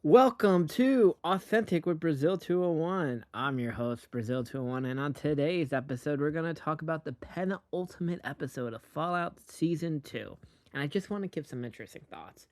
Welcome to Authentic with Brazil 201. I'm your host, Brazil 201, and on today's episode, we're going to talk about the penultimate episode of Fallout Season 2. And I just want to give some interesting thoughts.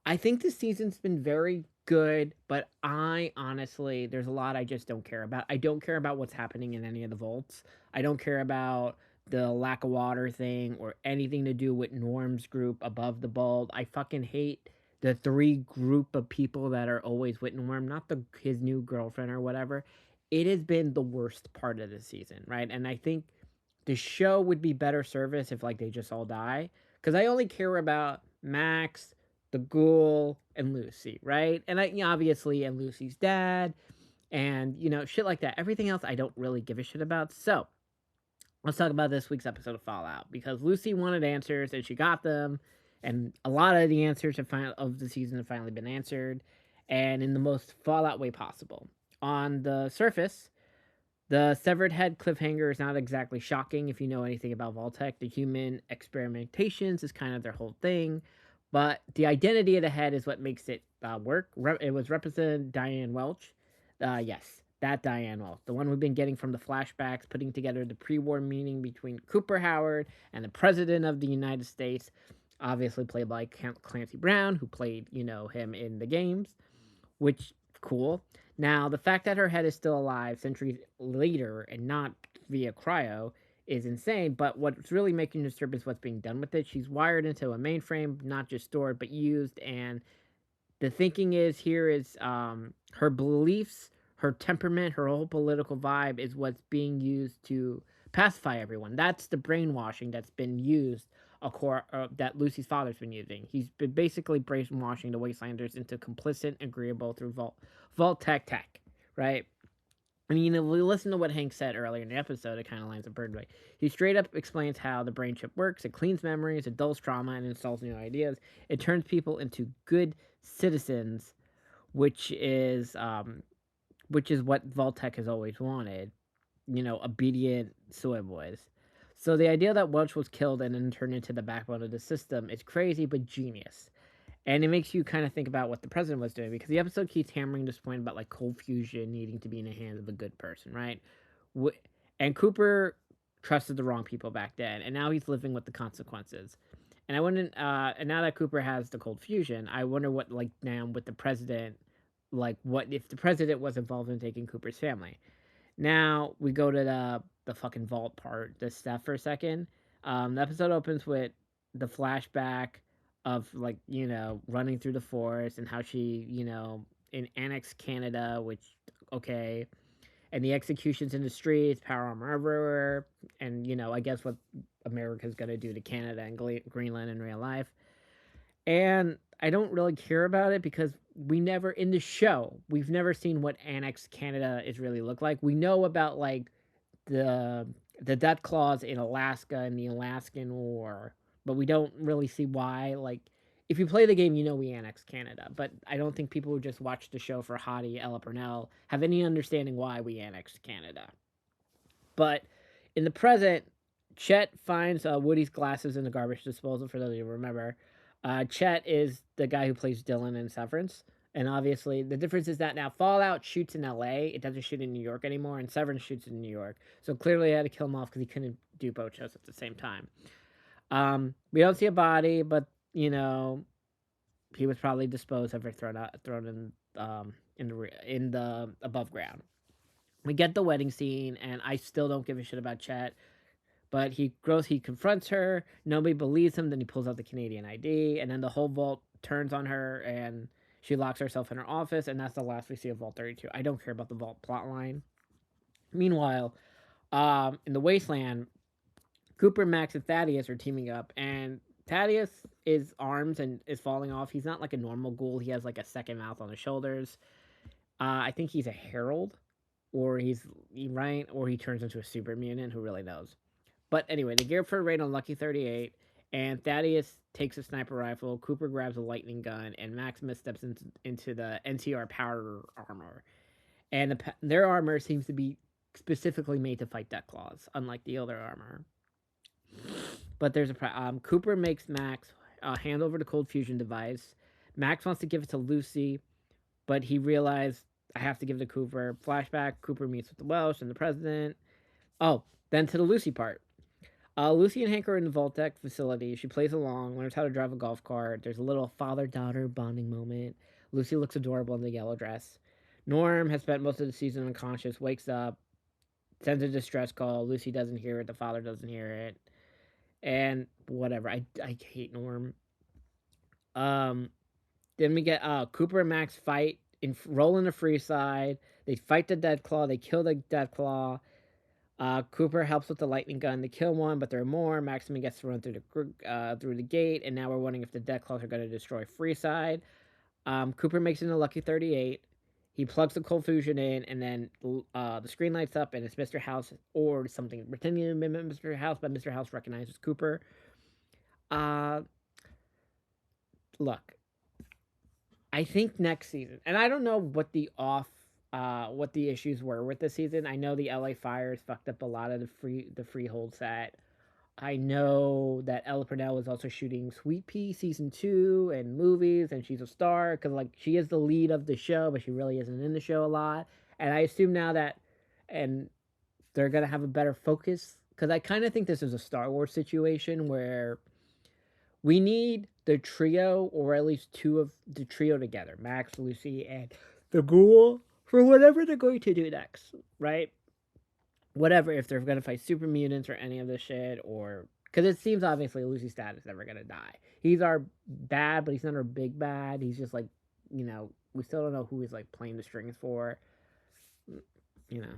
I think this season's been very good, but I honestly, there's a lot I just don't care about. I don't care about what's happening in any of the vaults. I don't care about the lack of water thing or anything to do with Norm's group above the vault. I fucking hate the three group of people that are always with Norm, not his new girlfriend or whatever. It has been the worst part of the season, right? And I think the show would be better service if like they just all die. Because I only care about Max, the ghoul, and Lucy, right? And obviously, and Lucy's dad, and shit like that. Everything else I don't really give a shit about. So let's talk about this week's episode of Fallout, because Lucy wanted answers and she got them, and a lot of the answers of the season have finally been answered, and in the most Fallout way possible. On the surface, the severed head cliffhanger is not exactly shocking if you know anything about Vault-Tec. The human experimentations is kind of their whole thing, but the identity of the head is what makes it work. It was represented Diane Welch. Yes, that Diane Welch, the one we've been getting from the flashbacks, putting together the pre-war meeting between Cooper Howard and the President of the United States, obviously played by Clancy Brown, who played, him in the games, which cool. Now, the fact that her head is still alive centuries later and not via cryo is insane, but what's really making disturbing is what's being done with it. She's wired into a mainframe, not just stored, but used, and the thinking is here is her beliefs, her temperament, her whole political vibe is what's being used to pacify everyone. That's the brainwashing that's been used, that Lucy's father's been using. He's been basically brainwashing the Wastelanders into complicit, agreeable through Vault-Tec, right? I mean, if we listen to what Hank said earlier in the episode, it kind of lines up perfectly. He straight up explains how the brain chip works. It cleans memories, it dulls trauma, and installs new ideas. It turns people into good citizens, which is what Vault-Tec has always wanted. Obedient soy boys. So the idea that Welch was killed and then turned into the backbone of the system is crazy but genius. And it makes you kind of think about what the president was doing, because the episode keeps hammering this point about like cold fusion needing to be in the hands of a good person, right? And Cooper trusted the wrong people back then, and now he's living with the consequences. And I wouldn't. And now that Cooper has the cold fusion, I wonder what like now with the president, like what if the president was involved in taking Cooper's family? Now we go to the fucking vault part, this stuff for a second. The episode opens with the flashback of like running through the forest and how she in Annex Canada, which okay, and the executions in the streets, power armor everywhere, and I guess what America's gonna do to Canada and Greenland in real life. And I don't really care about it because we never in the show we've never seen what Annex Canada is really look like. We know about like the the death clause in Alaska and the Alaskan War, but we don't really see why. Like, if you play the game, we annex Canada, but I don't think people who just watch the show for Hottie Ella Purnell have any understanding why we annexed Canada. But in the present, Chet finds Woody's glasses in the garbage disposal. For those of you who remember, Chet is the guy who plays Dylan in Severance. And obviously, the difference is that now Fallout shoots in LA. It doesn't shoot in New York anymore, and Severance shoots in New York. So clearly, I had to kill him off because he couldn't do both shows at the same time. We don't see a body, but he was probably disposed of or thrown in the above ground. We get the wedding scene, and I still don't give a shit about Chet. But he confronts her. Nobody believes him. Then he pulls out the Canadian ID, and then the whole vault turns on her, and she locks herself in her office, and that's the last we see of Vault 32. I don't care about the vault plotline. Meanwhile, in the wasteland, Cooper, Max, and Thaddeus are teaming up, and Thaddeus is arms and is falling off. He's not like a normal ghoul. He has like a second mouth on his shoulders. I think he's a herald, or he's right, or he turns into a super mutant. Who really knows? But anyway, they gear for a raid on Lucky 38, and Thaddeus takes a sniper rifle, Cooper grabs a lightning gun, and Max missteps into the NCR power armor. And their armor seems to be specifically made to fight Death Claws, unlike the other armor. But there's a Cooper makes Max hand over the cold fusion device. Max wants to give it to Lucy, but he realized I have to give it to Cooper. Flashback: Cooper meets with the Welsh and the president. Oh, then to the Lucy part. Lucy and Hank are in the Voltec facility. She plays along, learns how to drive a golf cart. There's a little father-daughter bonding moment. Lucy looks adorable in the yellow dress. Norm has spent most of the season unconscious, wakes up, sends a distress call. Lucy doesn't hear it. The father doesn't hear it. And whatever. I hate Norm. Um, then we get Cooper and Max fight in roll in the free side. They fight the Dead Claw. They kill the Dead Claw. Cooper helps with the lightning gun to kill one, but there are more. Maximin gets thrown through the gate, and now we're wondering if the Death Claws are going to destroy Freeside. Cooper makes it in a lucky 38. He plugs the cold fusion in, and then the screen lights up, and it's Mr. House or something pretending to mimic Mr. House, but Mr. House recognizes Cooper. Uh, Look, I think next season, and I don't know what the issues were with the season. I know the LA fires fucked up a lot of the Freehold set. I know that Ella Purnell was also shooting Sweet Pea season 2 and movies, and she's a star because like she is the lead of the show, but she really isn't in the show a lot. And I assume now that and they're gonna have a better focus because I kind of think this is a Star Wars situation where we need the trio, or at least two of the trio together, Max, Lucy, and the Ghoul, for whatever they're going to do next, right? Whatever, if they're gonna fight super mutants or any of this shit, or because it seems obviously Lucy's dad is never gonna die. He's our bad, but he's not our big bad. He's just like, we still don't know who he's like playing the strings for, you know.